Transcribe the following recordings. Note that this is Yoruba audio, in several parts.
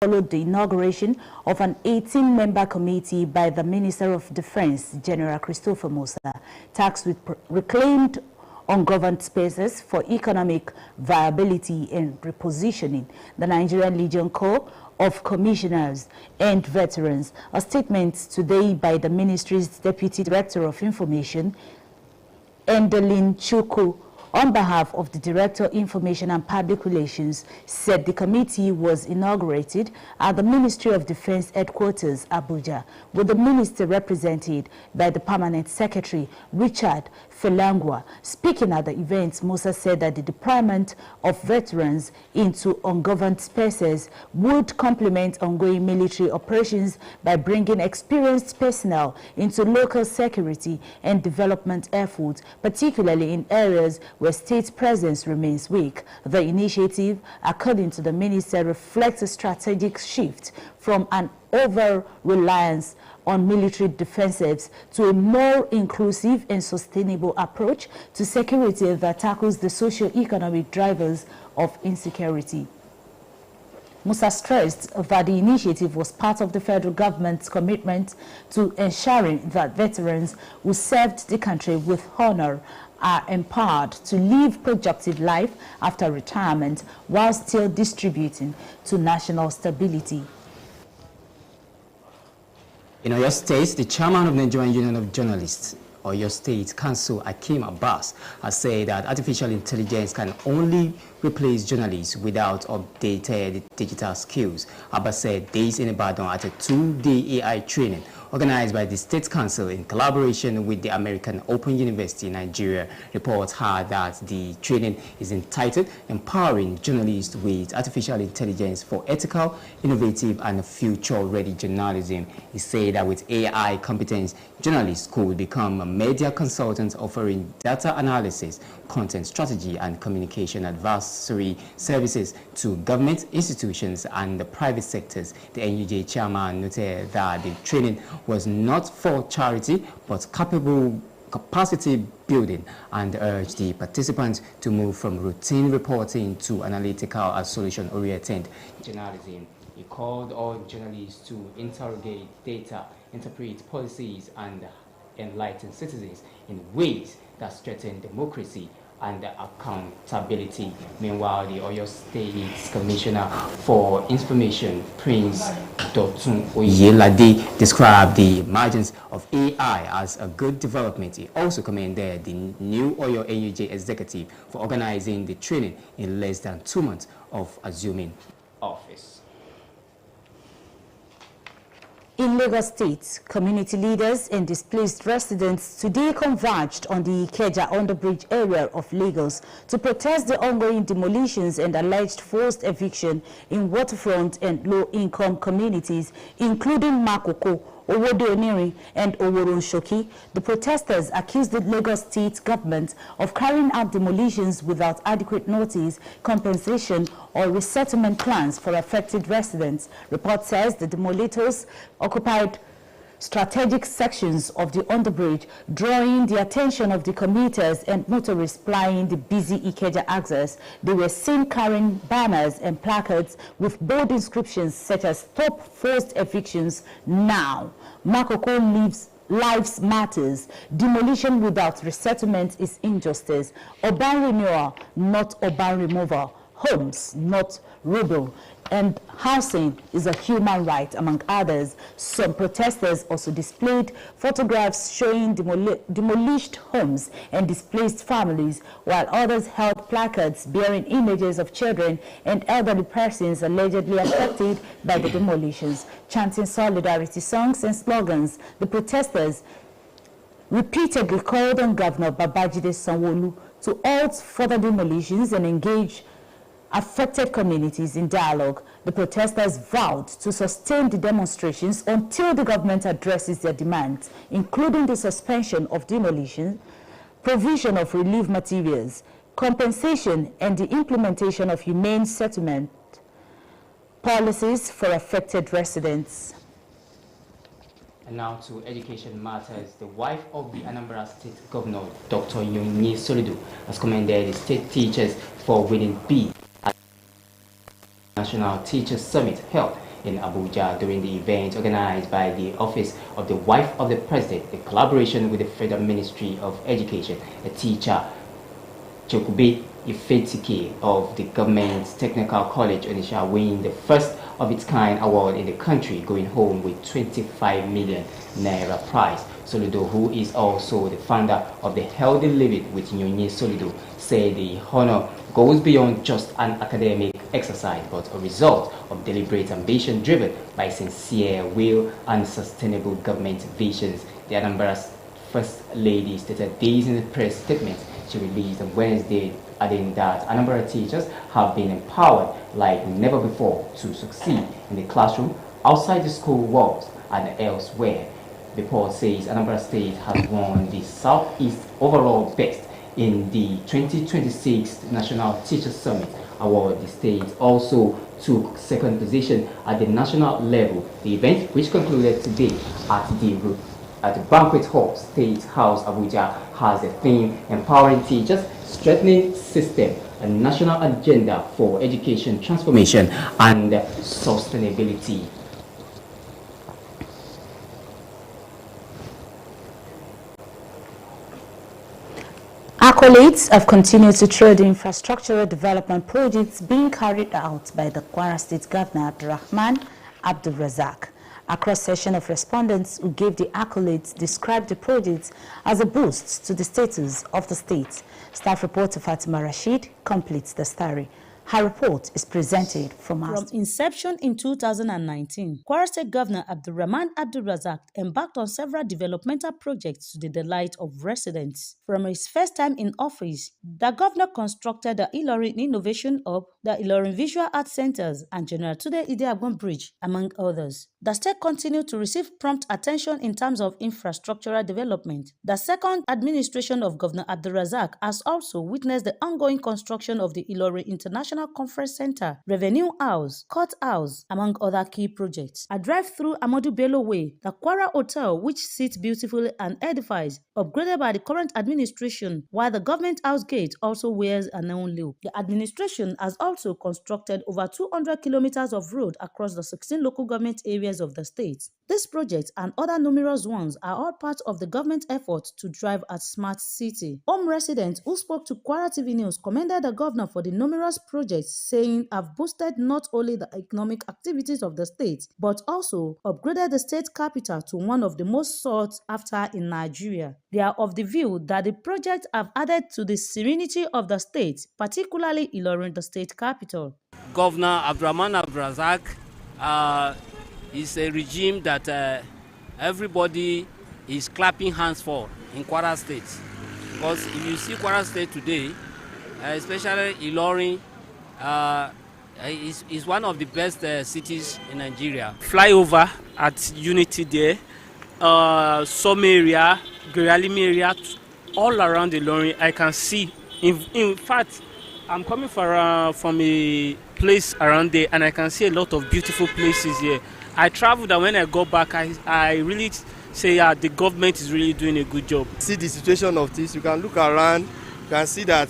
followed the inauguration of an 18-member committee by the Minister of Defense, General Christopher Musa, tasked with reclaimed ungoverned spaces for economic viability and repositioning. The Nigerian Legion Corps of Commissioners and Veterans. A statement today by the Ministry's Deputy Director of Information, Endelin Chukwu, on behalf of the Director of Information and Public Relations, said the committee was inaugurated at the Ministry of Defense Headquarters, Abuja, with the minister represented by the Permanent Secretary, Richard Felangwa. Speaking at the event, Musa said that the deployment of veterans into ungoverned spaces would complement ongoing military operations by bringing experienced personnel into local security and development efforts, particularly in areas where state presence remains weak. The initiative, according to the minister, reflects a strategic shift from an over-reliance on military defensives to a more inclusive and sustainable approach to security that tackles the socio-economic drivers of insecurity. Musa stressed that the initiative was part of the federal government's commitment to ensuring that veterans who served the country with honor are empowered to live productive life after retirement while still distributing to national stability. In Oyo State, the chairman of the Nigerian Union of Journalists, Oyo State Council, Akim Abbas, has said that artificial intelligence can only replace journalists without updated digital skills. Abbas said this in Ibadan at a 2-day AI training organized by the State Council in collaboration with the American Open University in Nigeria. Reports had that the training is entitled Empowering Journalists with Artificial Intelligence for Ethical, Innovative and Future-Ready Journalism. He said that with AI competence, journalists could become media consultants offering data analysis, content strategy and communication advisory services to government institutions and the private sectors. The NUJ chairman noted that the training was not for charity but capacity building and urged the participants to move from routine reporting to analytical and solution-oriented journalism. He called on journalists to interrogate data, interpret policies and enlighten citizens in ways that strengthen democracy and accountability. Meanwhile, the Oyo State Commissioner for Information, Prince Dotun Oyelade, described the emergence of AI as a good development. He also commended the new Oyo NUJ executive for organizing the training in less than 2 months of assuming office. In Lagos State, community leaders and displaced residents today converged on the Ikeja underbridge area of Lagos to protest the ongoing demolitions and alleged forced eviction in waterfront and low-income communities, including Makoko, Owode Oniri and Oworonshoki. The protesters accused the Lagos State government of carrying out demolitions without adequate notice, compensation or resettlement plans for affected residents. Report says the demolators occupied strategic sections of the underbridge, drawing the attention of the commuters and motorists plying the busy Ikeja access. They were seen carrying banners and placards with bold inscriptions such as "Stop Forced Evictions Now," "Makoko Lives Matters," "Demolition without resettlement is injustice," "Urban renewal, not urban removal," "Homes, not rubble," and "Housing is a human right," among others. Some protesters also displayed photographs showing demolished homes and displaced families, while others held placards bearing images of children and elderly persons allegedly affected by the demolitions. Chanting solidarity songs and slogans, the protesters repeatedly called on Governor Babajide Sanwo-Olu to halt further demolitions and engage affected communities in dialogue. The protesters vowed to sustain the demonstrations until the government addresses their demands, including the suspension of demolition, provision of relief materials, compensation, and the implementation of humane settlement policies for affected residents. And now to education matters. The wife of the Anambra State Governor, Dr. Yonyi Solido, has commended the state teachers for winning bid at the National Teachers Summit held in Abuja during the event organized by the Office of the Wife of the President in collaboration with the Federal Ministry of Education. A teacher, Chokube Ifetike of the Government Technical College Onitsha, win the first of its kind award in the country, going home with 25 million naira prize. Soludo, who is also the founder of the Healthy Living with Nyonye Soludo, said the honor goes beyond just an academic exercise, but a result of deliberate ambition driven by sincere will and sustainable government visions. The Anambra First Lady stated this in the press statement she released on Wednesday, adding that Anambra teachers have been empowered like never before to succeed in the classroom, outside the school walls, and elsewhere. The report says Anambra State has won the Southeast overall best in the 2026 National Teachers Summit Award. The state also took second position at the national level. The event, which concluded today at the Banquet Hall, State House, Abuja, has a theme: empowering teachers, strengthening system, a national agenda for education transformation and sustainability. Accolades have continued to throw the infrastructural development projects being carried out by the Kwara State Governor Abdurrahman Abdulrazak. A cross-section of respondents who gave the accolades described the projects as a boost to the status of the state. Staff reporter Fatima Rashid completes the story. Her report is presented from us. From inception in 2019, Kwara State Governor Abdurrahman Abdulrazak embarked on several developmental projects to the delight of residents. From his first time in office, the governor constructed the Ilorin Innovation Hub, the Ilorin Visual Arts Centers, and General Tunde Idiagbon Bridge, among others. The state continued to receive prompt attention in terms of infrastructural development. The second administration of Governor Abdulrazak has also witnessed the ongoing construction of the Ilorin International Conference Center, Revenue House, Court House, among other key projects. A drive through Amadu Bello Way, the Kwara Hotel, which sits beautifully and edifies, upgraded by the current administration, while the government house gate also wears a neon look. The administration has also constructed over 200 kilometers of road across the 16 local government areas of the state. This project and other numerous ones are all part of the government effort to drive a smart city. Home residents who spoke to Kwara TV News commended the governor for the numerous projects, saying have boosted not only the economic activities of the state, but also upgraded the state capital to one of the most sought after in Nigeria. They are of the view that the projects have added to the serenity of the state, particularly Ilorin, the state capital. Governor Abdurrahman Abdulrazak is a regime that everybody is clapping hands for in Kwara State. Because if you see Kwara State today, especially Ilorin, is one of the best cities in Nigeria. Flyover at Unity there, some area, Geralimi area, all around Ilorin, I can see. In fact, I'm coming from a place around there, and I can see a lot of beautiful places here. I traveled, and when I go back, I really say, yeah, the government is really doing a good job. See the situation of this, you can look around, you can see that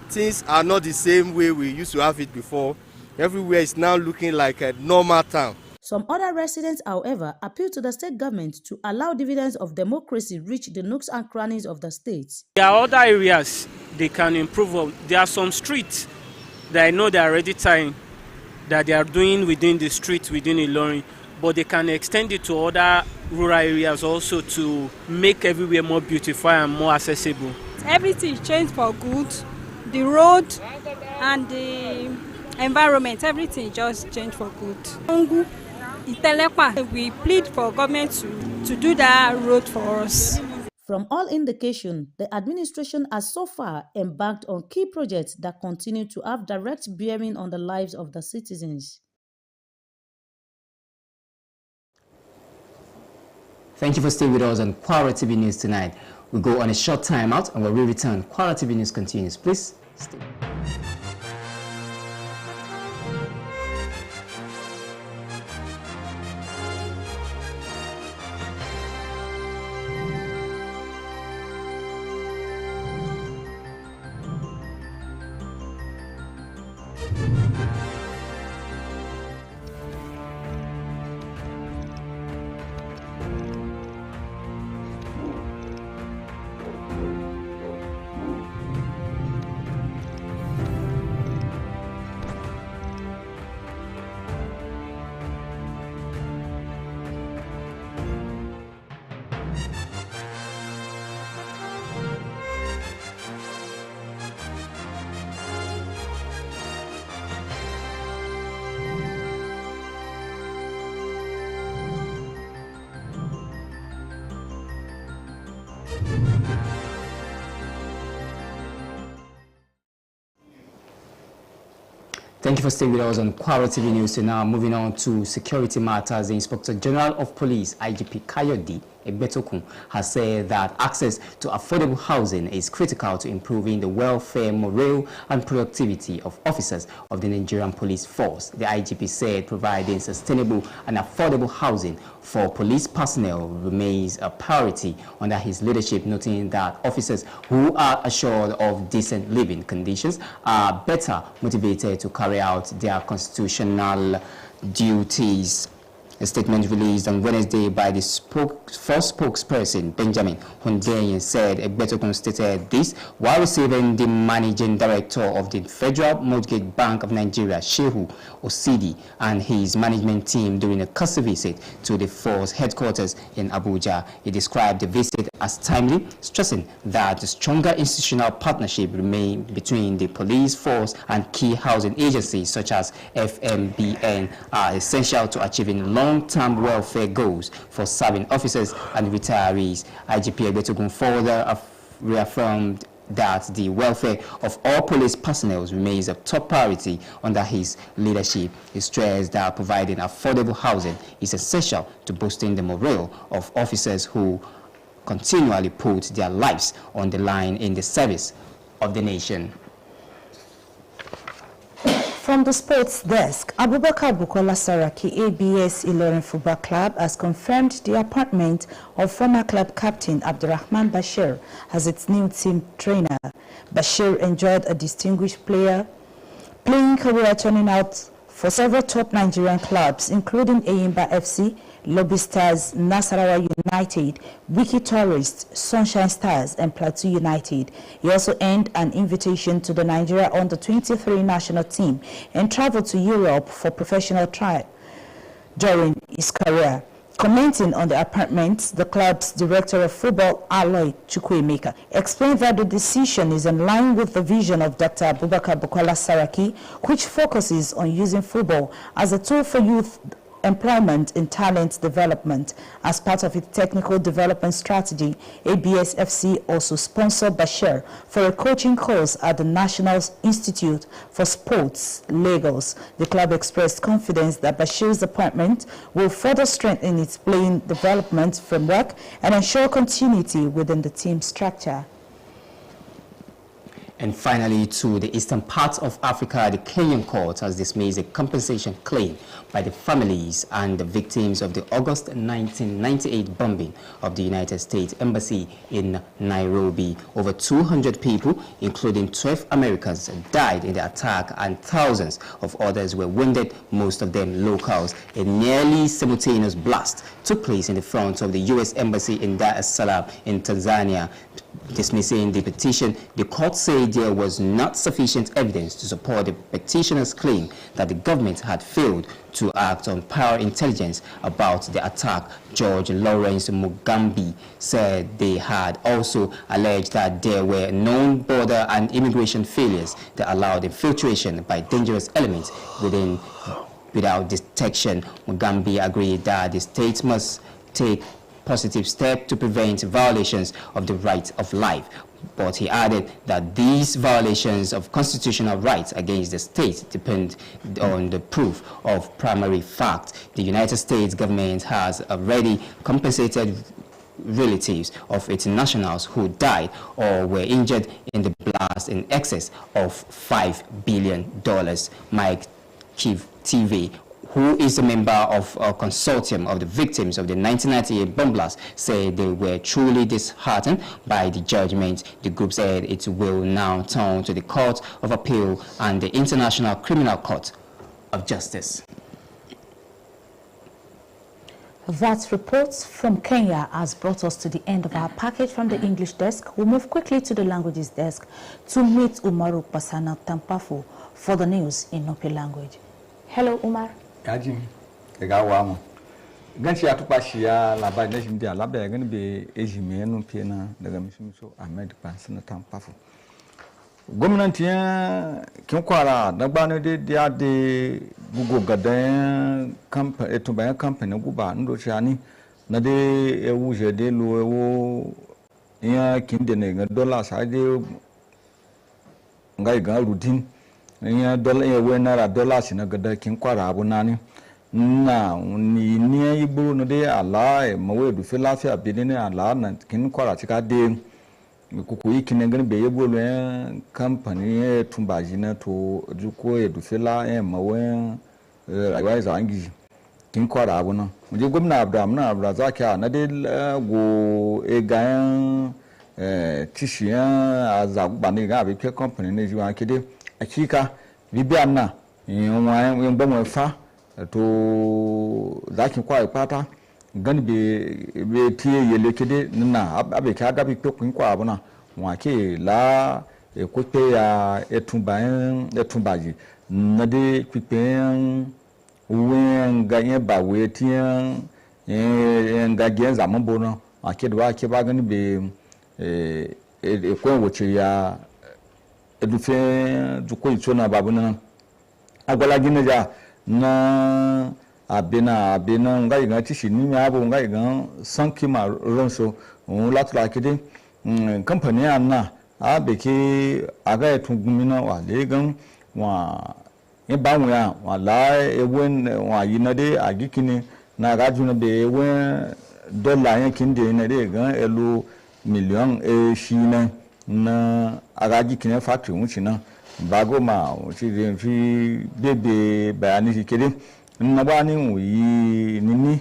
things are not the same way we used to have it before. Everywhere is now looking like a normal town. Some other residents, however, appeal to the state government to allow dividends of democracy reach the nooks and crannies of the state. There are other areas they can improve on. There are some streets that I know they are already tying, that they are doing within the street, within Ilorin, but they can extend it to other rural areas also to make everywhere more beautiful and more accessible. Everything changed for good. The road and the environment, everything just changed for good. We plead for government to do that road for us. From all indication, the administration has so far embarked on key projects that continue to have direct bearing on the lives of the citizens. Thank you for staying with us on Kwara TV News tonight. We'll go on a short time out, and when we return, Kwara TV News continues. Please stay. Thank you for staying with us on Kwara TV News. So now moving on to security matters, the Inspector General of Police, IGP Kayode Egbetokun, has said that access to affordable housing is critical to improving the welfare, morale, and productivity of officers of the Nigerian police force. The IGP said providing sustainable and affordable housing for police personnel remains a priority under his leadership, noting that officers who are assured of decent living conditions are better motivated to carry out their constitutional duties. A statement released on Wednesday by the first spokesperson, Benjamin Hundeyin, said Egbetokun stated this while receiving the managing director of the Federal Mortgage Bank of Nigeria, Shehu Osidi, and his management team during a custom visit to the force headquarters in Abuja. He described the visit as timely, stressing that a stronger institutional partnership remains between the police force and key housing agencies such as FMBN are essential to achieving long-term welfare goals for serving officers and retirees. IGP Egbetokun further reaffirmed that the welfare of all police personnel remains a top priority under his leadership. He stressed that providing affordable housing is essential to boosting the morale of officers who continually put their lives on the line in the service of the nation. From the sports desk, Abubakar Bukola Saraki, ABS Ilorin Football Club, has confirmed the appointment of former club captain Abdurrahman Bashir as its new team trainer. Bashir enjoyed a distinguished playing career, turning out for several top Nigerian clubs, including Eyimba FC, Lobby Stars, Nasarawa United, Wiki Tourists, Sunshine Stars, and Plateau United. He also earned an invitation to the Nigeria Under-23 national team and traveled to Europe for professional trial during his career. Commenting on the appointment, the club's director of football, Aloy Chukwuemeka, explained that the decision is in line with the vision of Dr. Abubakar Bukola Saraki, which focuses on using football as a tool for youth employment and talent development. As part of its technical development strategy, ABS FC also sponsored Bashir for a coaching course at the National Institute for Sports, Lagos. The club expressed confidence that Bashir's appointment will further strengthen its playing development framework and ensure continuity within the team structure. And finally, to the eastern part of Africa, the Kenyan court has dismissed a compensation claim by the families and the victims of the August 1998 bombing of the United States Embassy in Nairobi. Over 200 people, including 12 Americans, died in the attack and thousands of others were wounded, most of them locals. A nearly simultaneous blast took place in the front of the U.S. Embassy in Dar es Salaam in Tanzania. Dismissing the petition, the court said there was not sufficient evidence to support the petitioner's claim that the government had failed to act on prior intelligence about the attack. George Lawrence Mugambi said they had also alleged that there were known border and immigration failures that allowed infiltration by dangerous elements without detection. Mugambi agreed that the state must take positive step to prevent violations of the right of life. But he added that these violations of constitutional rights against the state depend on the proof of primary fact. The United States government has already compensated relatives of its nationals who died or were injured in the blast in excess of $5 billion. Mike TV, who is a member of a consortium of the victims of the 1998 bomb blast, said they were truly disheartened by the judgment. The group said it will now turn to the Court of Appeal and the International Criminal Court of Justice. That report from Kenya has brought us to the end of our package from the English desk. We'll move quickly to the languages desk to meet Umaru Pasana Tampafu for the news in Nopi language. Hello, Umar. Kajim, Egawamu. Ganshi atupashia labai neshim dia labe gani be ejimenu piena daga misumiso Ahmed Pasana Tampafu. Gwamnati ya Kwara dagbane de gugo gadan company etumba company guba ndo chani na de ewuje de lo ewo ya kinde ne $, sa de ngai ga routine nya dollar ya we naira dollar shi na gada kin kwara abu nani na ni iburu no de ala ma we du fe lafiya bi ne ala na kin kwara tika de kuku yi kin ngani be yebo lo company tumbaji na to juko e du fe la ma we rayuwa za angi kin kwara abu na muje gwamna Abraham na Abrazak na de go e gayan tishiyan azagba ne ga be ke company ne jiwa kide akika bibiana yin ba mu fa to zakin kwa ipata gani be tiye yele kide na abe ka ga bi pe kun kwa abuna wa ke la ko pe ya etumbaji na de pipen wen ga yen ba we tiyan ga gen za mo bono ake do ake ba gani be ko woche ya edufe duko itona babu na agwala gina ja na abena ngai ga tishi ni ma abu ngai ga sanki ma ronso on latla kide company anna abeke aga etungumina wa legan wa ba mu ya wa la ewen wa yina de agikini na gaju na be ewen dollar yan kinde na de ga elu million shina na agaji kine factory wuci nan bago ma wuci de fi bebe bayani kide na ba ni yi nini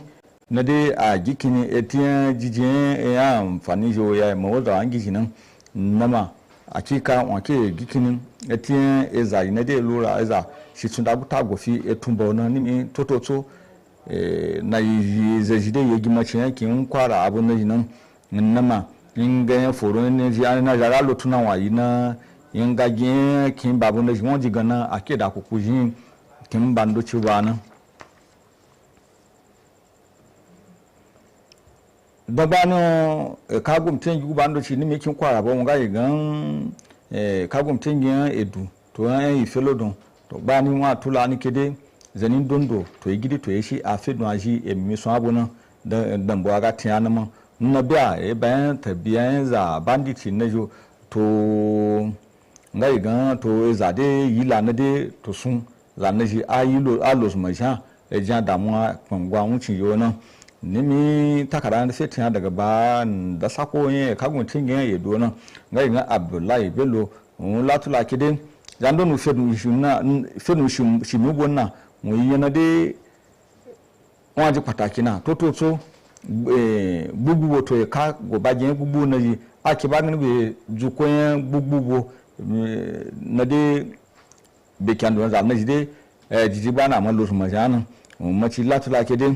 na de agikini etian jijin ya amfani jo ya mo da angi nan nama akika wake gikini etian eza na de lura eza shi tunda buta gofi etumbo na ni tototo na yi zejide yegi machin kin kwara abu na nan nama inga foro ne ji ana jara lotuna wa ina inga gen kin babu ne won ji gana akeda kokujin kin bando ci wana dabano kagum ten ju bando ci ni me kin kwara ba nga gan kagum ten gen edu to an ifelodon to ba ni wa tula ni kede zanin dondo to igidi to yeshi afedun aji emi so abuna dan bo aga tiana ma na bia e ban tabiyan za banditi na jo to ngai gan to za de yila na de to sun za na ji ayilo alos maja e jan da mu kwangwa wucin yo na nimi takara na sai tiya daga ba da sako yin kagun tin yin ye do na ngai gan Abdullahi Bello latula kide zando nu fedu shinu bonna mu yana de wọ́n ji pàtàkì náà tó gbogbo to ka go ba je gbogbo na yi ake ba ni be ju ko yen gbogbo na de be kan do za na ji de jiji ba na mo lo ma jana mo ti latula kede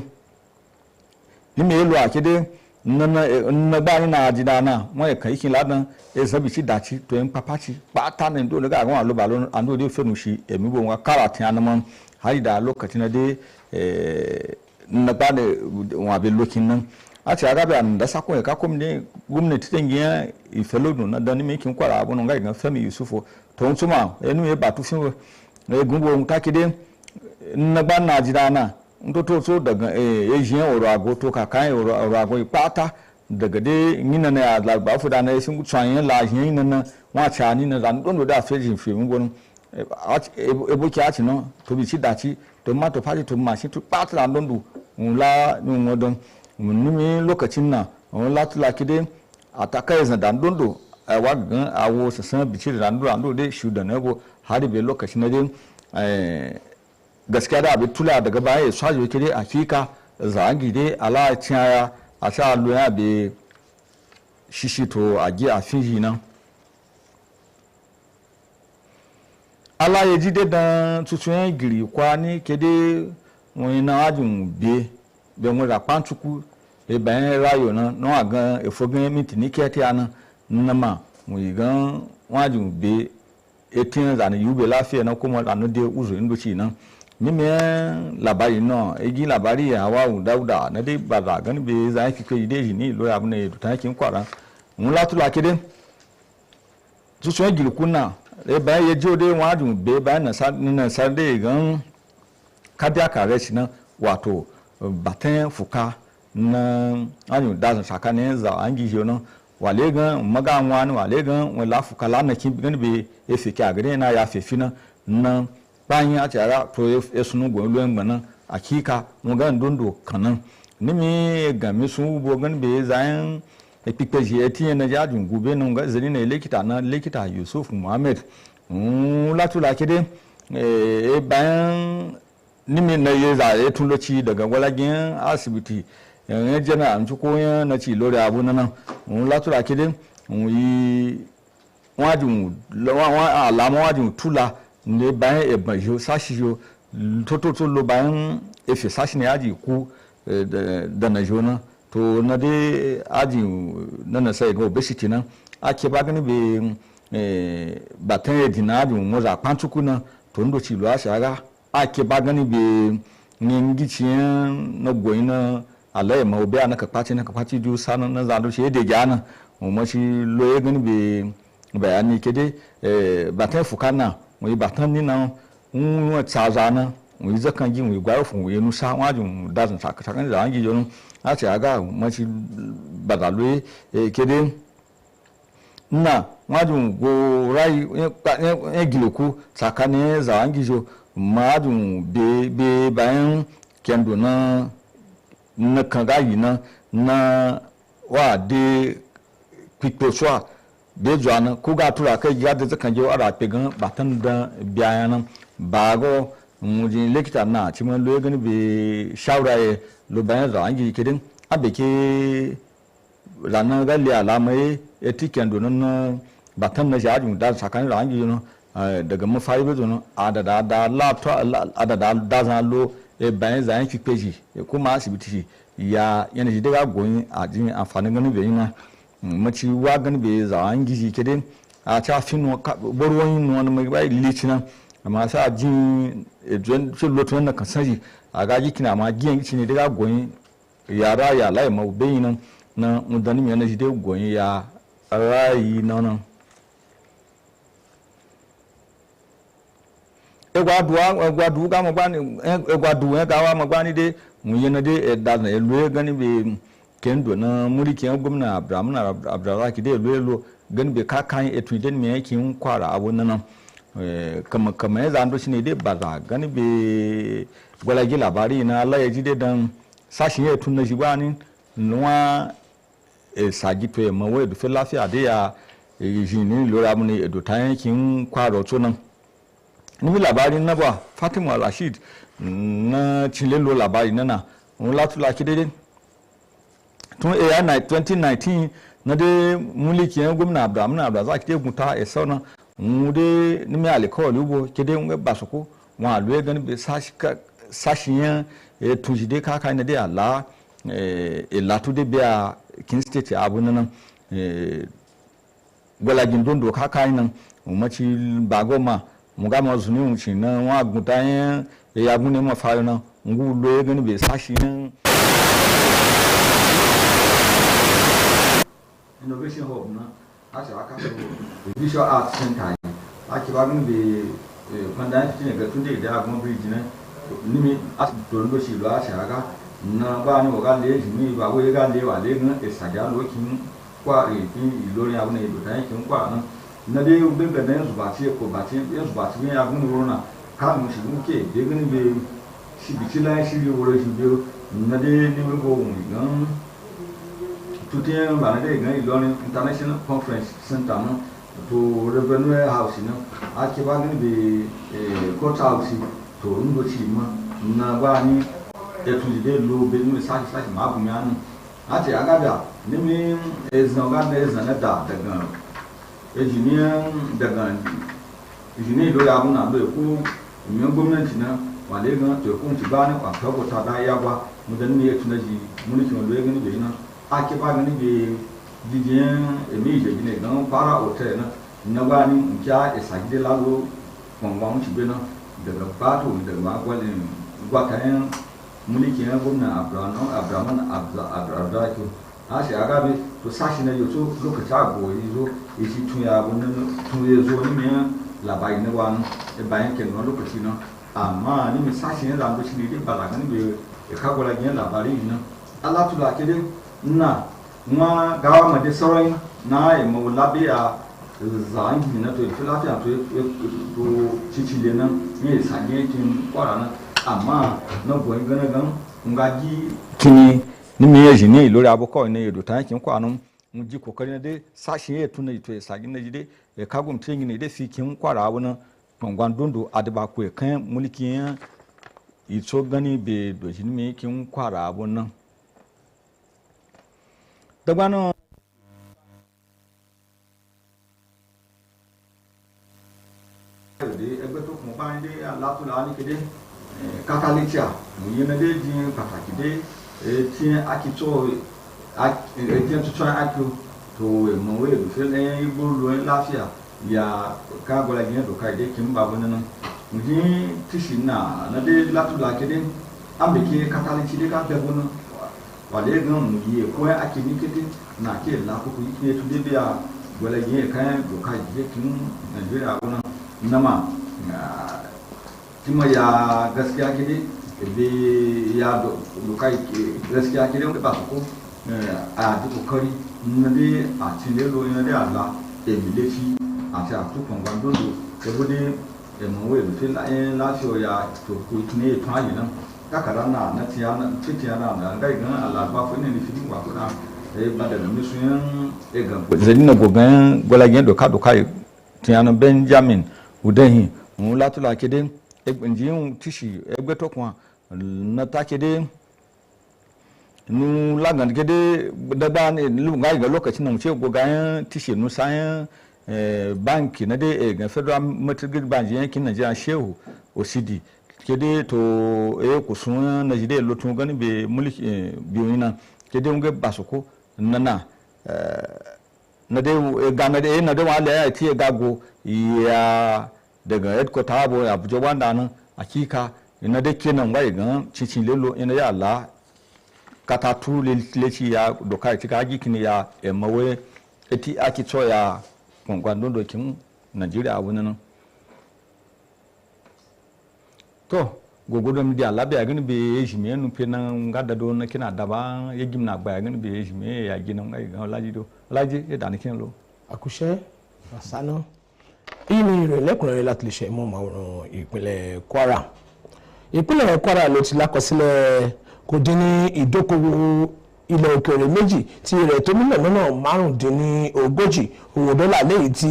ni me lo akede na ba ni na ji da na mo e kan ikin ladan e sabi ti dachi to en papachi pata ne do ga gon alo ba lo ando de fenu shi emi bo wa karati anama hari da lokacin na de na ba da wa be lokin nan a ce aga ba da sako ka kom ne gwamnati tangiya ifelodo na da ni me kin kwara abun ga ga Femi Yusufu to ntuma enu e batu fin e gumbo ka kide na ba na jira na to so daga jiyan oro ago to ka kan oro ago ipata daga de ngina na ya la ba fu da na sin tsan la jiyan na wa cha ni na dan don da fejin fi mun gon ebo ki achi no to bi ci dachi tomato party to machine to patra ndondu la ni ngodon ni lokacin na la tula kide ataka yanzu da ndondu wa gan awo sasan bi ci da ndondu de shu da nebo har be lokacin na de gaskiya da abi tula daga baya sajo kide akika zangi de ala tiya a sha lo ya be shishi to agi afinji na ala ye jide dan tutun giri kwa ni kede won na ajun be won ra pantuku e ben rayo na no agan efogan miti ni kete ana nama won gan won ajun be etin za ni yube lafiya na kuma anu de uzo ndochi na mime labari no egi labari ya wa dauda na de baza gan be za ki ko ide ni lo ya bune edu tan kin kwara won latula kede tutun giri kuna e ba ye jode wa dun be ba na sa de gan cardiac arrest na wato baten fuka na anyu da saka ne za angi jono wale gan maga wani wale gan wala fuka la na kin gan be e fiki agre na ya fefi na na bayan a tara to esunu go lo ngana akika mo gan dondo kanan nimi ga mi su bo gan be zayan epikpeji etiye na jajun gube no ga zani ne lekita Yusuf Muhammad latula kide bayan nimi na ye za etun loci daga walagin asibiti yan jana an ko yan na ci lori abu nan latula kide yi wajun alama wajun tula ne bayan ebanjo sashijo to lo bayan efe sashi ne aji ku da na jona to na dai aji na sai go obesity nan ake ba gani be batan ya dinadi mu za kwantuku na to ndo ci lo ashaga ake ba gani be ngici na goyina alai ma obe anaka kwaci ju sanan na zado shi de jana mu shi lo ya gani be bayani kede batan fukana mu batan ni na mu tsazana mu zakan ji mu gwaro fu mu nusa wajin dazan sakakan da an ji jono a ce aga maci badalwe kede na wajin go rai giloku tsakanin za an gijo majin be bayan kendo na kangayi na wa de pikpeswa be jwana ko ga tura kai ya da zakan je ara pegan batan da biyanan bago mujin lekita na ciman lo gani be shawraye lo bayan za an gi kidin abeke ranan galle alamai etiken do nan batan na jaju da sakan za an gi no daga mafai be no adada da laptop adada da zan lo bayan za an ki peji kuma asibiti ya yana ji daga goyin ajin amfani gani be ina maci wa gani be za an gi kidin a ta finu borwon no mai bai licina amma sa jin ejon so lotun na kansaji aga jikina ma giyan gici ne daga goyin yara ya lai ma ubeyin na mudani mi na jide goyin ya rayi nan egwadu ga mo gbani egwadu e ga wa mo gbani de mu yena de da na elu gani be kendo na mulki yan gwamna Abdulrazak de elu gani be kakan etu den me yake kwara abun nan kama ya zando shi ne dai ba za gani be gwalagi labari na Allah ya ji dai dan sashin ya tun na shi bani nuwa sagi to ya mawa da lafiya dai ya jini lura mu ne do ta yankin kwaro to nan ni labari na ba Fatima Rashid na cinlelo labari nana mun latula ki dai tun a 2019 na dai mulki yan gwamna Abdulrazak dai guta e sauna mude nimi alikoli ubo kede unge basoko wa lwe gani be sashiyan tunjide kaka ina de ala latu de bia kin state abunana gola gindondo kaka ina umachi bagoma mugama zuni unchi na wa gutayen ya gune ma fayo na ngu lwe gani be sashiyan innovation hub na asa aka visual art center ake ba gun be pandan tin ga tunde da gun bridge ne nimi as don do shi lo asa aka na ba ni o ga le mi ba we ga le wa le gun e sa ja lo kin kwa e tin ilori abu ne do tan kin kwa na de u be ga den su ba ti ko ba ti su ba ti ya gun ro na ka mu shi gun ke de gun be shi bi ti la shi yo ro shi be na de ni we go mu gan tutien ba de ga Ilorin International Conference Center no to revenue house no ake ba ni be court house to ndo chi ma na ba ni e tu de lo be ni sa ma bu ya no ate aga da ni mi ezna ga na ezna na da daga engineer daga engineer do ya na do ko mi gwamnati na wale ga to ko ti ba ni kwa ko ta da ya ba mu dan ni e tu na ji mu ni ko do ga ni be na ake ba gani be dijen emi je gine gan para hotel na ba ni nja esagide lago konwa ci be na daga pato daga ma gwalin gwakayan mulki ya gwamna Abdulrazak a shi aga be to sashi na yoto lokaci ago yizo ishi tun ya bunnan tun ya zo ni me labai na wan e bayan ken no lokaci na amma ni me sashi ne da shi ne ba la gani be e ka gola gin labari na Allah tula kede na gawa ma de sauran na e maulabi a zangi na to filafiya to cicile nan ne sage kin kwara nan amma na goyin gana gan ngaji kini ni me yaji ne lori aboko ne yedo tan kin kwanu mun ji kokari na dai sashi ya tuna to sage na jide e kagum tingi ne dai fi kin kwara abuna tongwan dondo adiba ko kan mulki ito gani be do jini me kin kwara abuna dagwano ẹgbẹ́ tó kún bá ń dé alátúlá ní kéde kátálítíà òyìn náà dé di pàtàkì dé tí akitọ́ ẹjẹ́ tuntun akio tó ìmọ̀wé ìlúfẹ́ lẹ́yìn igbó lóyún láfíà ìyá káàgbọ́lá ìyẹn tó ká ìdé kí ń bá bọ́ nínú òyìn tíṣì náà náà dé látúlá kéde àbẹ̀kẹ́ kátálítì dé ká bẹ́ bọ́ náà wàlẹ́ gan mú yìí ẹ̀kọ́ akí ní kéde náà kí ẹ̀ lákòókò yìí kí ẹ̀ tó dé bí a gbọ́lá ìyẹn ká tó ká ìdé kí ń nàìjíríà bọ́ náà nama kima ya gaskiya kide be ya dokai gaskiya kide ba ko a di kokari nde a tile lo nde ala e milefi ati atukon gandodo e bode e mo we fe la fi o ya to ko tune to ayi na kakara na tiya na titiya na ga gan ala ba fo ni fi wa ko na e ba da mi sun e gan zedina gogan gola gen dokai tiya na Benjamin udahi mu latula kede egbenjin tishi egbe tokwa na ta kede nu lagan kede dada ne lu ga ga lokacin mu ce gogayen tishi nu sayan banki na de ga federal mortgage bank yankin Najeriya Shehu Osidi kede to kusun na jide lotun gani be mulki biyuna kede nge basuko nana na de ga na de na de wala ya ti gago ya daga headquarter abo Abuja wanda nan akika ina da kenan wai gan cicin lelo ina ya la katatu leci ya doka tika agikini ya emawe eti akito ya kwangwando dokin Nigeria abu nan to gogodo mi dia labe ya gani be ejime nu pe nan ngada do na kina daba ye gimna gba ya gani be ejime ya gina ngai gan laji e dan kin lo akuse asano ini ìrẹ̀lẹ́kùnrin láti lè ṣe ìmọ̀ ìpínlẹ̀ Kwara. Ìpínlẹ̀ Kwara ló ti lákọsílẹ̀ kò dín ní ìdókòwò ilẹ̀ òkèèrè méjì tí rẹ̀ tó mílíọ̀nù $15 owó dọ́là léyìí tí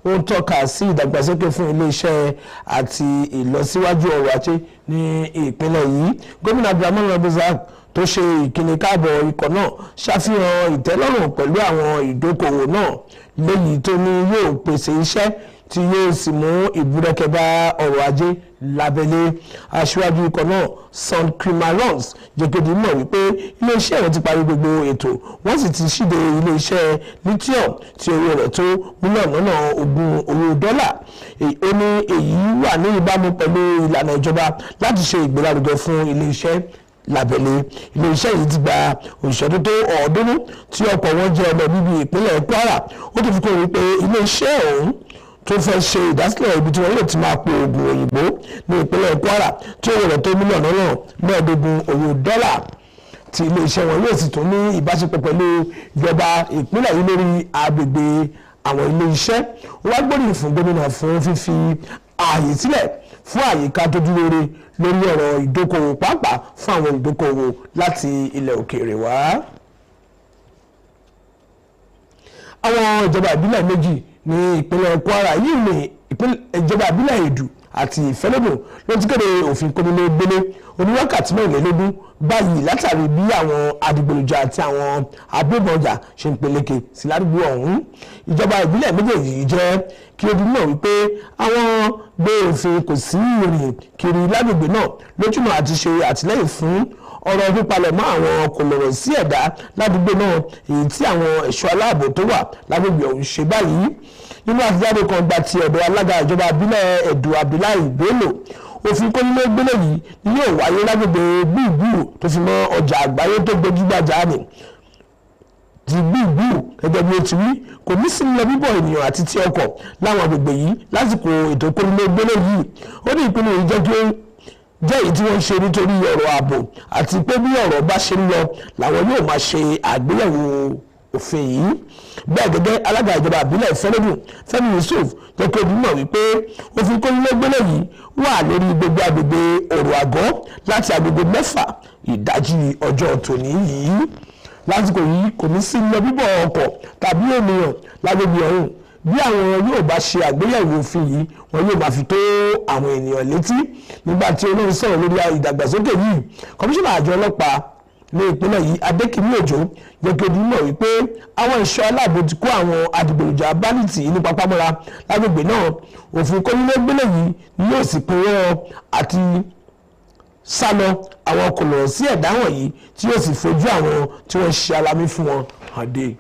ó ń tọ́ka sí ìdàgbàsókè fún ilé-iṣẹ́ àti ìlọsíwájú ọrọ̀ ajé ní ìpínlẹ̀ yìí. Gómìnà Abdulrahman Abdulrazak tó ṣe ìkíni káàbọ̀ ikọ̀ náà ṣàfihàn ìtẹ́lọ́rùn pẹ̀lú àwọn ìdókòwò náà léyìí tó ní yóò pèsè iṣẹ́ tí yóò sì mú ìbúrẹ́kẹ́ bá ọrọ̀ ajé lábẹ́lé. Aṣíwájú ikọ̀ náà Son Crimarons jẹ́kẹ́dì mọ̀ wípé ilé-iṣẹ́ rẹ̀ ti parí gbogbo ètò wọ́n sì ti ṣíde ilé-iṣẹ́ lithium tí owó rẹ̀ tó mílíọ̀nù $20 ó ní èyí wà ní ìbámu pẹ̀lú ìlànà ìjọba láti ṣe ìgbélárugẹ fún ilé-iṣẹ́ lábẹ́lé. Ilé-iṣẹ́ yìí ti gba òṣìṣẹ́ tó tó 100 tí ọ̀pọ̀ wọn jẹ́ ọmọ bíbí ìpínlẹ̀ Kwara. Ó ti fi kún wípé ilé-iṣẹ́ ọ̀hún tó fẹ́ ṣe ìdásílẹ̀ ibi tí wọ́n yóò ti máa po oògùn òyìnbó ní ìpínlẹ̀ Kwara tí owó rẹ̀ tó mílíọ̀nù $15 tí ilé-iṣẹ́ wọn yóò sì tún ní ìbáṣepọ̀ pẹ̀lú ìjọba ìpínlẹ̀ yìí lórí agbègbè àwọn ilé-iṣẹ́. Ó wá gbóríyìn fún gómìnà fún fífi ààyè sílẹ̀ fún àyíká tó dúró re lórí ọ̀rọ̀ ìdókòwò pàápàá fún àwọn ìdókòwò láti ilẹ̀ òkèèrè wá. Àwọn ìjọba ìbílẹ̀ méjì ní ìpínlẹ̀ Kwara yìí ní ìjọba ìbílẹ̀ Èdù àti Ìfẹ́lódùn ló ti kéde òfin kónílé-gbélé oníwákàtí 24 báyìí látàrí bí àwọn adigunjalè àti àwọn agbébọnjà ṣe ń peléke sí ládùúgbò ọ̀hún. Ìjọba ìbílẹ̀ méjèèjì jẹ́ kí ó di mọ̀ wípé àwọn gbé òfin kò sí ìrìn kiri lágbègbè náà lójúnà àti ṣe àtìlẹ́yìn fún ọ̀rọ̀ pípalẹ̀ mọ́ àwọn kòlòrò sí ẹ̀dá ládùúgbò náà èyí tí àwọn ẹ̀ṣọ́ aláàbò tó wà lágbègbè ọ̀hún ṣe báyìí. Nínú àtijáde kan gba ti ọ̀dọ̀ alága ìjọba ìbílẹ̀ Ẹ̀dù Abdullahi Bello òfin kónílé-gbélé yìí ni yóò wáyé lágbègbè gbùgbù tó fi mọ́ ọjà àgbáyé tó gbajúgbajà ní ti gbùgbù gẹ́gẹ́ bí ó ti wí kò ní sí lọ bíbọ̀ ènìyàn àti ti ọkọ̀ láwọn agbègbè yìí lásìkò ètò kónílé-gbélé yìí. Ó ní ìpinnu yìí jẹ́ èyí tí wọ́n ń ṣe nítorí ọ̀rọ̀ ààbò àti pé bí ọ̀rọ̀ bá ṣe ń lọ làwọn yóò máa ṣe àgbéyẹ̀wò òfin yìí. Bẹ́ẹ̀ gẹ́gẹ́ alága ìjọba ìbílẹ̀ Ìfẹ́lódùn Fẹ́mi Yusuf jẹ́ kí ojú mọ̀ wípé òfin kónílégbélé yìí wà lórí gbogbo agbègbè Òrò Àgọ́ láti agogo 6 ìdájí ọjọ́ tòní yìí. Lásìkò yìí kò ní sí lọ bíbọ̀ ọkọ̀ tàbí ènìyàn lágbègbè ọ̀hún. Bí àwọn yóò bá ṣe àgbéyẹ̀wò òfin yìí wọn yóò máa fi tó àwọn ènìyàn létí. Nígbà tí olóhùn sọ̀rọ̀ lórí ìdàgbàsókè yìí kọmíṣánná àjọ ọlọ́pàá ní ìpínlẹ̀ yìí Adékìní Òjó jẹ́ kí ojú mọ̀ wípé àwọn ẹ̀ṣọ́ aláàbò ti kó àwọn adigunjà bálítì ní pápámọ́ra lágbègbè náà. Òfin kónílégbélé yìí ni yóò sì pinwọ́ àti sálọ àwọn kòlọ̀rọ̀ sí ẹ̀dá wọ̀nyí tí yóò sì fojú àwọn tí wọ́n ṣe alamí fún wọn hànde.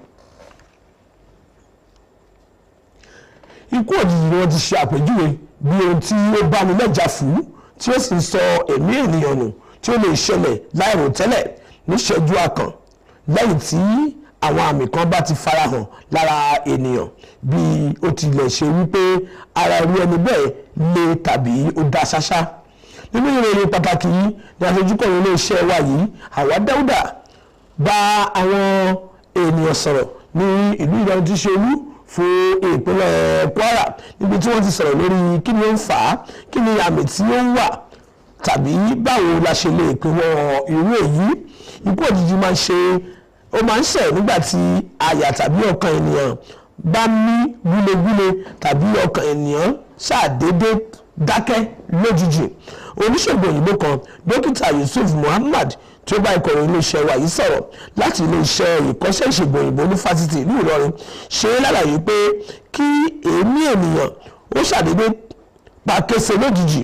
Ikú òjijì ni wọ́n ti ṣe àpèjúwe bí ohun tí ó bá ní lẹ́jà fún tí ó sì ń sọ ẹ̀mí ènìyàn nù tí ó lè ṣẹlẹ̀ láìròtẹ́lẹ̀ níṣẹ́jú àkàn lẹ́yìn tí àwọn àmì kan bá ti farahàn lára ènìyàn bí ó tilẹ̀ ṣe wípé ara irú ẹni bẹ́ẹ̀ le tàbí ó dá ṣáṣá. Nínú ìròyìn pàtàkì yìí ni aṣojúkọ̀wé iléeṣẹ́ wa yìí Àwa Dáúdà bá àwọn ènìyàn sọ̀rọ̀ ní ìlú Ìlọrin tí ṣe olú fún ìpínlẹ̀ Kwara níbi tí wọ́n ti sọ̀rọ̀ lórí kí ni ó ń fà á, kí ni àmì tí ó ń wà tàbí báwo la ṣe lè pinwọ́ irú èyí. Ikú òjijì máa ń ṣẹ̀ nígbà tí àyà tàbí ọkàn ènìyàn bá mí gúlegúle tàbí ọkàn ènìyàn ṣàdédé dákẹ́ lójijì. Oníṣègùn òyìnbó kan dókítà Yusuf Muhammad tí ó bá ìkọ̀ròyìn iléeṣẹ́ wa yìí sọ̀rọ̀ láti iléeṣẹ́ ìkọ́ṣẹ́ ìṣègùn òyìnbó ní fásitì ìlú Ìlọrin ṣe lálàyé pé kí èémí ènìyàn ó ṣàdédé pa kése lójijì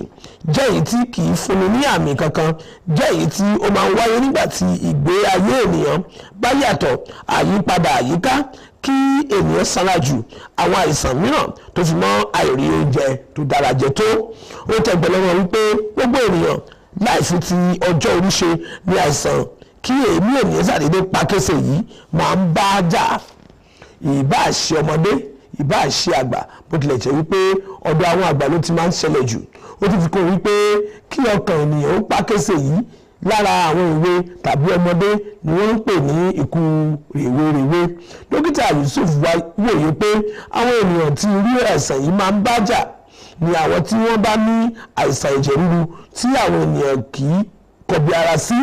jẹ́ èyí tí kì í fúnni ní àmì kankan, jẹ́ èyí tí ó máa ń wáyé nígbà tí ìgbé ayé ènìyàn bá yàtọ̀, àyípadà àyíká, kí ènìyàn sanra jù, àwọn àìsàn mìíràn tó fi mọ́ àìrí oúnjẹ tó dára jẹ tó. Ó tẹ̀gbẹ̀lẹ́wọ̀n wípé gbogbo ènìyàn láì fi ti ọjọ́ orí ṣe ní àìsàn kí èémí ènìyàn ṣàdédé pa kése yìí máa ń bá jà. Ìbá ṣe ọmọdé ìbá ṣe àgbà bó tilẹ̀ jẹ́ wípé ọ̀dọ̀ àwọn àgbà ló ti máa ń ṣẹlẹ̀ jù. Ó ti fi kún wípé kí ọkàn ènìyàn ó pa kése yìí lára àwọn ìwé tàbí ọmọdé ni wọ́n ń pè ní ikú rèwerèwe. Dókítà Yusuf wòye pé àwọn ènìyàn tí irú àìsàn yìí máa ń bá jà ni àwọn tí wọ́n bá ní àìsàn ẹ̀jẹ̀ ríru tí àwọn ènìyàn kì í kọbi ara sí,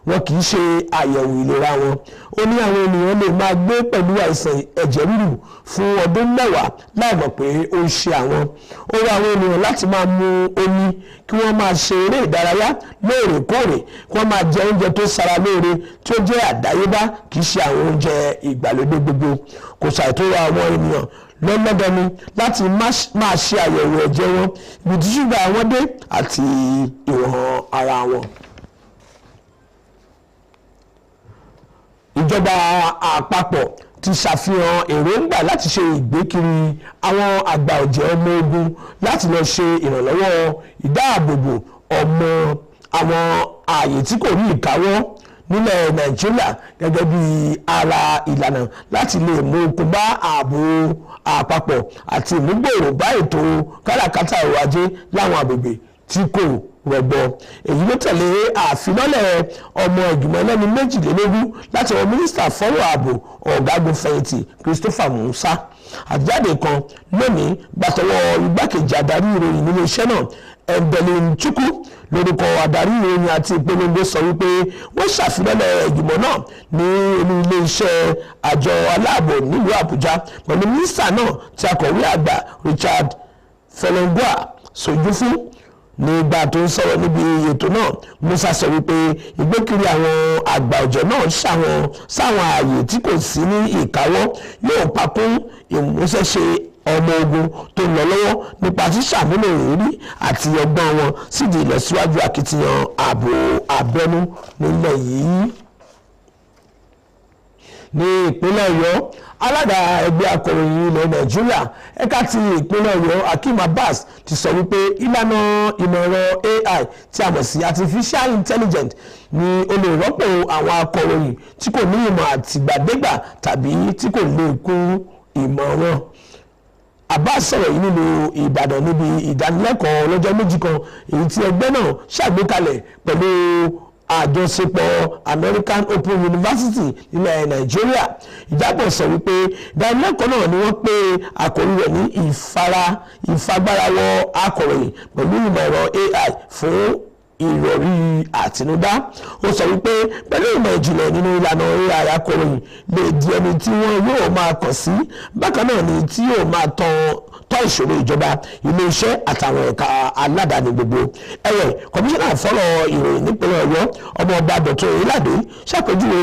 wọn kì í ṣe àyẹ̀wò ìlera wọn. Ó ní àwọn ènìyàn lè máa gbé pẹ̀lú àìsàn ẹ̀jẹ̀ ríru fún ọdún 10 láì mọ̀ pé ó ń ṣe àwọn. Ó rọ àwọn ènìyàn láti máa mu omi, kí wọ́n máa ṣe eré ìdárayá lóòrèkóòrè, kí wọ́n máa jẹ oúnjẹ tó ṣara lóore tí ó jẹ́ àdáyébá kì í ṣe àwọn oúnjẹ ìgbàlódé gbogbo. Kò ṣàìtòrò àwọn ènìyàn lọ́lọ́dọ́ni láti máa ṣe àyẹ̀wò ẹ̀jẹ̀ wọn, ibi tí ṣúgà wọn dé àti ìwọ̀n ara wọn. Ìjọba àpapọ̀ ti ṣàfihàn èròǹgbà láti ṣe ìgbékiri àwọn àgbà ọ̀jẹ̀ ọmọ ogun láti lọ ṣe ìrànlọ́wọ́ ìdáàbòbò ọmọ àwọn ààyè tí kò ní ìkáwọ́ nílẹ̀ Nàìjíríà gẹ́gẹ́ bí ara ìlànà láti lè mú okun bá ààbò àpapọ̀ àti ìmúgbòòrò bá ètò káràkátà ọrọ̀ ajé láwọn agbègbè tí kò rọgbọ. Èyí ló tẹ̀lé àfilọ́lẹ̀ ọmọ ìgbìmọ̀ ẹlẹ́ni 22 láti ọwọ́ mínísítà fọ́rọ̀ ààbò ọ̀gágun fẹ̀yìntì Christopher Musa. Àjáde kan lónìí gbàtọwọ́ igbákejì adarí ìròyìn nínú iṣẹ́ náà Evelyn Chukwu lórúkọ adarí ìròyìn àti ìpolongo sọ wípé wọ́n ṣàfilọ́lẹ̀ ìgbìmọ̀ náà ní olú ilé iṣẹ́ àjọ aláàbò nílùú Àbújá pẹ̀lú mínísítà náà tí akọ̀wé àgbà Richard Felengua sojú fún. Nígbà tó ń sọ̀rọ̀ níbi ètò náà, Musa sọ wípé ìgbékiri àwọn àgbà ọ̀jẹ̀ náà sáwọn ààyè tí kò sí ní ìkáwọ́ yóò pakún ìmúṣẹ́ṣe ọmọ ogun tó ń lọ lọ́wọ́ nípa ṣíṣàmúlò ìrírí àti ọgbọ́n wọn sídìí ìlọsíwájú akitiyan ààbò abẹ́nú nílẹ̀ yìí. Ní ìpínlẹ̀ Ọ̀yọ́, alága ẹgbẹ́ akọ̀ròyìn ilẹ̀ Nàìjíríà ẹ̀ka ti ìpínlẹ̀ Ọ̀yọ́ Hakeem Abbas ti sọ wípé ìlànà ìmọ̀ ẹ̀rọ AI tí a mọ̀ sí artificial intelligence ni ó lè rọ́pò àwọn akọ̀ròyìn tí kò ní ìmọ̀ àtìgbàdégbà tàbí tí kò lè kún ìmọ̀ wọn. Abbas sọ̀rọ̀ yìí nílùú Ìbàdàn níbi ìdánilẹ́kọ̀ọ́ ọlọ́jọ́ méjì kan èyí tí ẹgbẹ́ náà ṣàgbékalẹ̀ pẹ̀lú àjọṣepọ̀ American Open University nílẹ̀ Nàìjíríà. Ìjábọ̀ sọ wípé ìdánilẹ́kọ̀ọ́ náà ni wọ́n pè àkòrí rẹ̀ ní ìfagbárawọ akọ̀ròyìn pẹ̀lú ìmọ̀ ẹ̀rọ AI fún ìrọ̀rí àtinúdá. Ó sọ wípé pẹ̀lú ìmọ̀ ìjìnlẹ̀ nínú ìlànà AI akọ̀ròyìn lè di ẹni tí wọ́n yóò máa kàn sí, bákan náà ni tí yóò máa tọ́ ìṣòro ìjọba, ilé-iṣẹ́ àtàwọn ẹ̀ka aládàáni gbogbo. Ẹ̀wẹ̀ kọmíṣánná fọ́rọ̀ ìròyìn nípínlẹ̀ Ọ̀yọ́ ọmọọba Dọ̀tun Oyèládé ṣàpèjúwe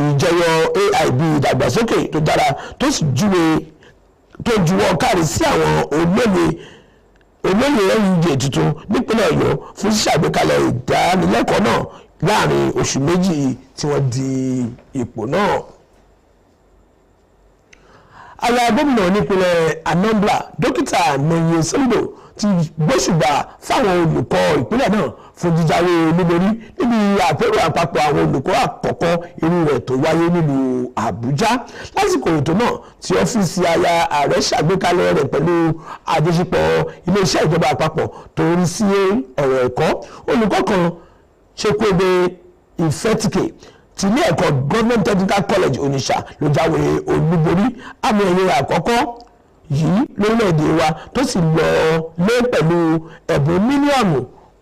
ìjẹyọ AI bí ìdàgbàsókè tó dára tó sì juwọ́ kárí sí àwọn olóyè ẹ̀yìnjẹ tuntun nípínlẹ̀ Ọ̀yọ́ fún ṣíṣàgbékalẹ̀ ìdánilẹ́kọ̀ọ́ náà láàrin oṣù méjì tí wọ́n di ipò náà. Ààrẹ gómìnà nípínlẹ̀ Anambra dókítà Nonye Soludo ti gbóṣùbà fáwọn olùkọ́ ìpínlẹ̀ náà fún jíjáwé olúborí níbi àpérò àpapọ̀ àwọn olùkọ́ àkọ́kọ́ irú rẹ̀ tó wáyé nílùú Àbújá. Lásìkò ètò náà tí ọ́fíìsì aya ààrẹ ṣàgbékalẹ̀ rẹ̀ pẹ̀lú àjọṣepọ̀ iléeṣẹ́ ìjọba àpapọ̀ tó ń sí ọ̀rọ̀ ẹ̀kọ́, olùkọ́ kan Chukwuebe Ifetike ti ilé ẹ̀kọ́ Government Technical College Onitsha ló jáwé olúborí. Àmì ẹ̀yẹ àkọ́kọ́ yìí lórílẹ̀‐èdè wa tó sì lọ lé pẹ̀lú ẹ̀bùn mílíọ̀nù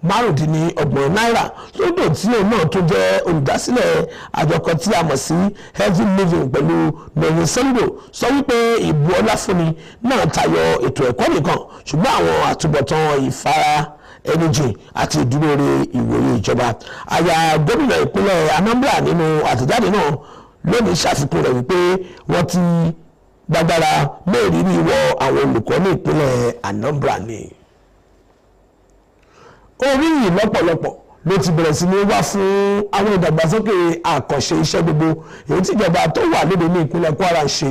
márùndínlọ́gbọ̀n náírà lọ́dọ̀ tí òun náà tó jẹ́ olùdásílẹ̀ àjọkọ tí a mọ̀ sí Healthy Living pẹ̀lú Nonye Soludo sọ wípé ìbú ọlá fúnni náà tayọ ètò ẹ̀kọ́ nìkan ṣùgbọ́n àwọn àtúbọ̀tán ìfara ẹnìjìn àti ìdúróore ìwòye ìjọba. Aya gómìnà ìpínlẹ̀ Anambra nínú àtẹ̀jáde náà lónìí ṣàfikún rẹ̀ wípé wọ́n ti gbàgbára mẹ́rìírí wọ àwọn olùkọ́ ní ìpínlẹ̀ Anambra ni. Oríyìn lọ́pọ̀lọpọ̀ ló ti bẹ̀rẹ̀ sí ní wá fún àwọn ìdàgbàsókè àkànṣe iṣẹ́ gbogbo èyí tí ìjọba tó wà lóde ní ìpínlẹ̀ Kwara ń ṣe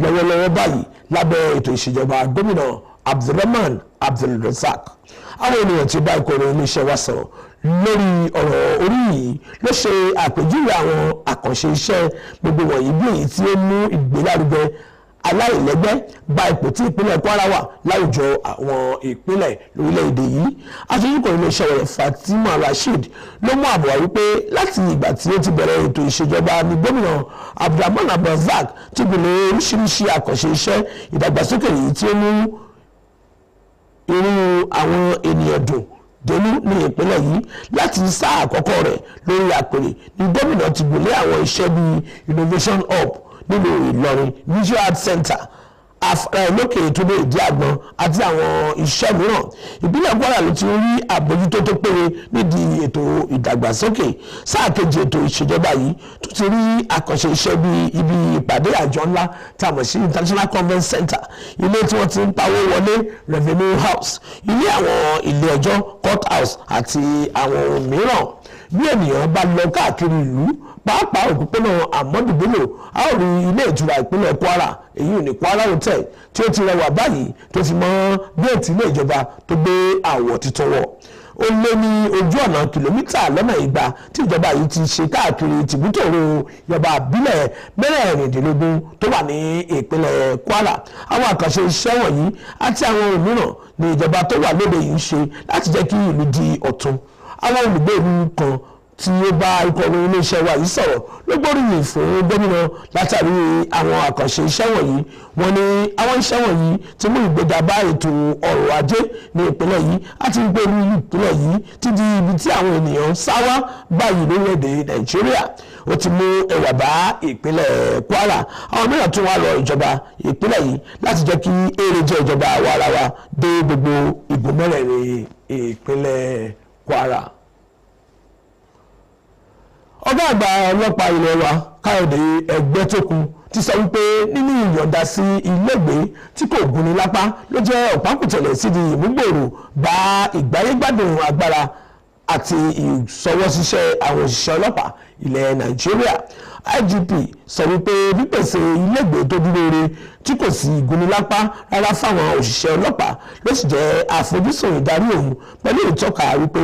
lọ́wọ́lọ́wọ́ báyìí lábẹ́ ètò ìṣèjọba gómìnà Abdulrahman Abdulrazak. Àwọn ènìyàn tí ó bá ìkórè iléeṣẹ́ wa sọ̀rọ̀ lórí ọ̀rọ̀ orí yìí ló ṣe àpèjúwe àwọn àkànṣe iṣẹ́ gbogbo wọ̀nyí bí èyí tí ó mú ìgbélárugẹ aláìlẹ́gbẹ́ bá ipò tí ìpínlẹ̀ Kwara wà láwùjọ àwọn ìpínlẹ̀ lórílẹ̀‐èdè yìí. Aṣojúkọ̀ iléeṣẹ́ rẹ̀ Fatima Rasheed ló mú àbọ̀ wípé láti ìgbà tí ó ti bẹ̀rẹ̀ ètò ìṣèjọba ní gómìnà Abdulrahman Abdulrazak ti gbìnlẹ̀ oríṣiríṣi àkànṣe iṣẹ́ ìdàgbàsókè yìí tí ó mú irú àwọn ènìyàn dùn délú ní ìpínlẹ̀ yìí. Láti sáà àkọ́kọ́ rẹ̀ lórí àpèrè ní gómìnà ti gbìnlẹ̀ àwọn iṣẹ́ bíi Innovation Hub nílùú Ìlọrin, Visual Art Center, lókè ìtúndé ìdí àgbọn àti àwọn iṣẹ́ mìíràn. Ìpínlẹ̀ Kwara ló ti rí àbójútó tó péye nídìí ètò ìdàgbàsókè. Sáà kejì ètò ìṣèjọba yìí tó ti rí àkànṣe iṣẹ́ bíi ibi ìpàdé àjọ ńlá tá a mọ̀ sí International Conference Center, ilé tí wọ́n ti ń pawó wọlé Revenue House, ilé àwọn ilé ẹjọ́ Court House àti àwọn ohun mìíràn. Bí ènìyàn bá lọ káàkiri ìlú pàápàá òpópónà Ahmadu Bello a ó rí ilé ìtura ìpínlẹ̀ Kwara, èyí ò ní Kwara Hotel tí ó ti rẹwà báyìí tó ti mọ géètì ilé ìjọba tó gbé àwọ̀ tuntun wọ̀. Ó lé ní ojú ọ̀nà kìlómítà lọ́nà igba tí ìjọba yìí ti ṣe káàkiri tìbútòrò ìjọba àbílẹ̀ mẹ́rẹ̀ẹ̀rìndínlógún tó wà ní ìpínlẹ̀ Kwara. Àwọn àkànṣe iṣẹ́ wọ̀nyí àti àwọn òmíràn ní ìjọba tó wà lóde yìí ń ṣe láti jẹ́ kí ìlú di ọ̀tun. Àwọn olùgbé ìlú kan tí ó bá ikọ̀ iléeṣẹ́ wa yìí sọ̀rọ̀ ló gbóríyìn fún gómìnà látàrí àwọn àkànṣe iṣẹ́ wọ̀nyí. Wọ́n ní àwọn iṣẹ́ wọ̀nyí ti mú ìgbéga bá ètò ọrọ̀ ajé ní ìpínlẹ̀ yìí àti gbé ní ìpínlẹ̀ yìí ti di ibi tí àwọn ènìyàn sáwá báyìí lórílẹ̀‐èdè Nàìjíríà. Ó ti mú ẹwà bá ìpínlẹ̀ Kwara. Àwọn mìíràn tún wá lọ ìjọba ìpínlẹ̀ yìí láti jẹ́ kí èrè jẹ́ ìjọba àwarawa dé gbogbo ìbò mẹ́rẹ̀ẹ̀rin ìpínlẹ̀ Kwara. Ọ̀gá àgbà ọlọ́pàá ilé wa Káyọ̀dé Ẹgbẹ́tókun ti sọ wípé nínú ìyọ̀ǹda sí ilégbèé tí kò gúnni lápá ló jẹ́ ọ̀pákùtẹ̀lẹ̀ sídìí ìmúgbòòrò bá ìgbáyégbádùn agbára àti ìṣọwọ́ṣiṣẹ́ àwọn òṣìṣẹ́ ọlọ́pàá ilẹ̀ Nàìjíríà. IGP sọ wípé pípèsè ilégbèé tó dúró re tí kò sí ìgúnnilápá rárá fáwọn òṣìṣẹ́ ọlọ́pàá ló sì jẹ́ àfojúsùn ìdarí òun pẹ̀lú ìtọ́ka wípé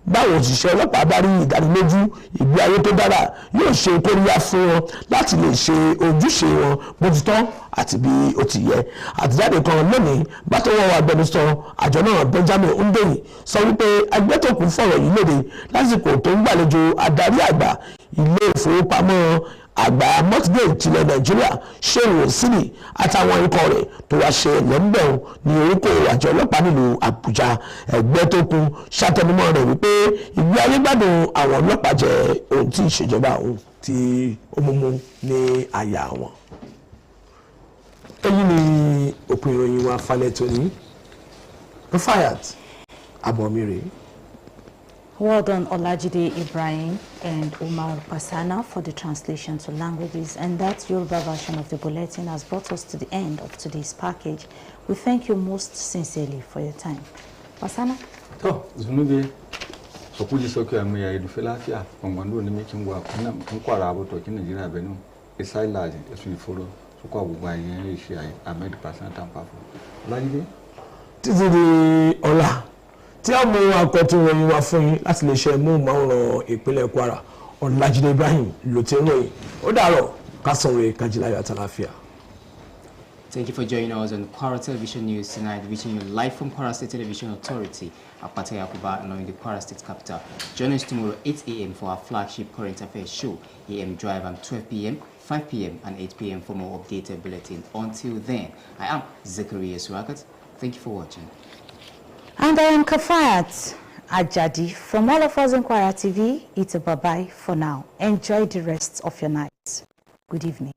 báwo òṣìṣẹ́ ọlọ́pàá bá rí ìdánilójú ìgbé ayé tó dára yóò ṣe kóríyá fún wọn láti lè ṣe ojúṣe wọn bó ti tọ́ àti bí ó ti yẹ. Àtẹ̀jáde kan lónìí bátọwọ́ agbẹnusọ àjọ náà Benjamin Hundeyin sọ wípé agbẹ́tòkú fọ̀rọ̀ yìí léde lásìkò tó ń gbàlejò adarí àgbà ilé ìfowópamọ́ àgbà mortgage tilẹ̀ Nàìjíríà Shehu Osini àtàwọn ikọ̀ rẹ̀ tó wá ṣe lẹ́ńbẹ̀ọ́ ní orúkọ àjọ ọlọ́pàá nílùú Àbújá. Ẹgbẹ́ tó kù ṣàtẹnumọ́ rẹ̀ wípé ìgbé ayé gbádùn àwọn ọlọ́pàá jẹ́ ohun tí ìṣèjọba òun tí ó múmú ní àyà wọn. Èyí ni òpin ìròyìn wa falẹ̀ tóní. Rufayat Abomire. Well done, Olajide Ibrahim and Umar Pasana for the translation to languages. And that Yoruba version of the bulletin has brought us to the end of today's package. We thank you most sincerely for your time. Pasana? To, Zunubi, Sokuji Soki Amuya, Edufilafia, Pongwando, the making work, Kwara to Nigeria Benu, a side large, as we follow, Sukwa Bubai, I made Pasana Tampafu. Olajide? Títí ọ̀la tí a mú akọ̀tún ìròyìn wa fún yín láti lè ṣe mú máwòrán ìpínlẹ̀ Kwara Olajide Ibrahim ló ti ròyìn ó dàárọ̀ ká sọ̀rọ̀ kájíláyọ̀ àtàláfíà. Thank you for joining us on Kwara Television News tonight, reaching you live from Kwara State Television Authority at Yakuba, in the Kwara State capital. Join us tomorrow 8 a.m. for our flagship current affairs show, AM Drive, and 12 p.m., 5 p.m. and 8 p.m. for more updated bulletin. Until then, I am Zachariah Swagat. Thank you for watching. And I am Kafayat Ajadi. From all of us in Kwara TV, it's a bye-bye for now. Enjoy the rest of your night. Good evening.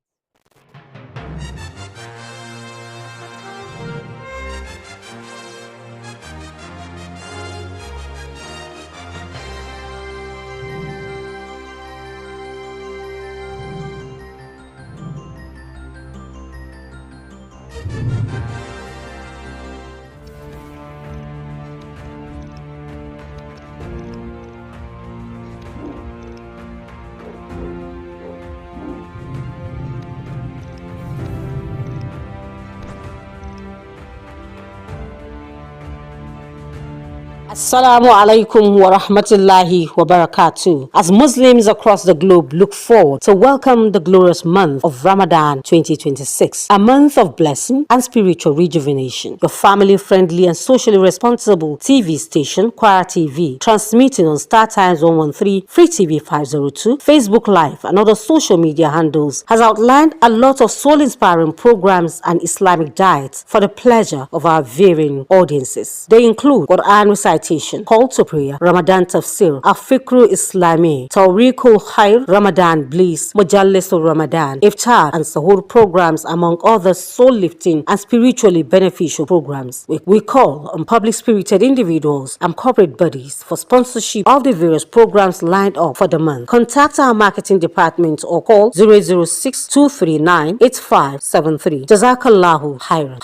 Assalamu alaikum wa rahmatullahi wa barakatuh. As Muslims across the globe look forward to welcome the glorious month of Ramadan 2026, a month of blessing and spiritual rejuvenation, your family-friendly and socially responsible TV station, Kwara TV, transmitting on Star Times 113, Free TV 502, Facebook Live, and other social media handles, has outlined a lot of soul-inspiring programs and Islamic diets for the pleasure of our varying audiences. They include Quran recitation, call to prayer, Ramadan Tafsir, Afikru Islami, Tawriqul Khair, Ramadan Bliss, Mujallisul Ramadan, Iftar and Sahur programs, among other soul-lifting and spiritually beneficial programs. We call on public-spirited individuals and corporate bodies for sponsorship of the various programs lined up for the month. Contact our marketing department or call 006-239-8573. Jazakallahu khairan.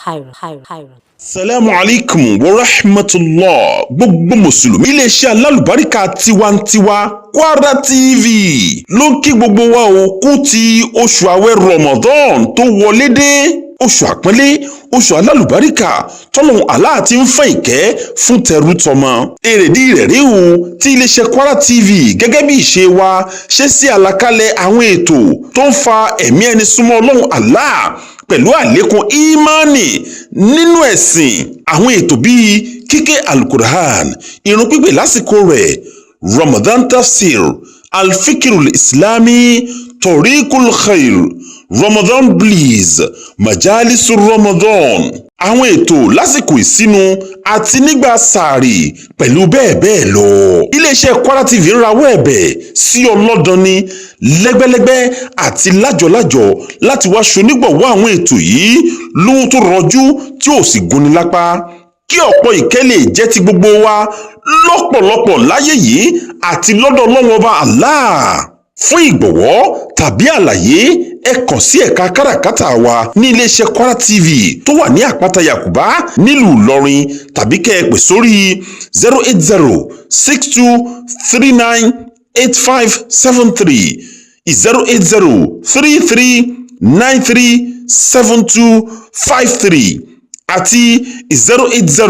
Salamu alaikum wa rahmatullah. Gbogbo mùsùlùmí iléeṣẹ́ alálùbáríkà tiwantiwa Kwara TV ló ń kí gbogbo wa òkú ti oṣù àwẹ̀ Ramadan tó wọlé dé. Oṣù àpọ́nlé, oṣù alálùbáríkà tọ́lọ́hun Allah ti ń fẹ́ ìkẹ́ fún tẹrú tọmọ. Èrèdí rẹ̀ rí o tí iléeṣẹ́ Kwara TV gẹ́gẹ́ bí ìṣe wa ṣe sí àlàkalẹ̀ àwọn ètò tó ń fa ẹ̀mí ẹni súnmọ́ Ọlọ́hun Allah pẹ̀lú àlékún ìmánì nínú ẹ̀sìn. Àwọn ètò bíi kíké alukur'an, ìrun pípé lásìkò rẹ̀, Ramadan Tafsir, Alfikirul Islami, Tawriqul Khair, Ramadan Bliss, Majalisul Ramadan. Àwọn ètò lásìkò ìsinu àti nígbà sàárì pẹ̀lú bẹ́ẹ̀ bẹ́ẹ̀ lọ. Iléeṣẹ́ Kwara TV ń rawọ́ ẹ̀bẹ̀ sí ọlọ́dọni lẹ́gbẹ́lẹ́gbẹ́ àti lájọlájọ láti wá ṣonígbọ̀wọ́ àwọn ètò yìí lóhun tó rọjú tí ò sì gúnni lápá. Kí ọ̀pọ̀ ìkẹ́ lè jẹ́ ti gbogbo wa lọ́pọ̀lọpọ̀ láyé yìí àti lọ́dọ̀ Ọlọ́hun Ọba Allah. Fún ìgbọ̀wọ́ tàbí àlàyé ẹ kàn sí ẹ̀ka káràkátà wa ní iléeṣẹ́ Kwara TV tó wà ní àpáta Yakuba nílùú Ìlọrin tàbí kẹ́ ẹ pè sórí 08062398573 08033937253 àti 080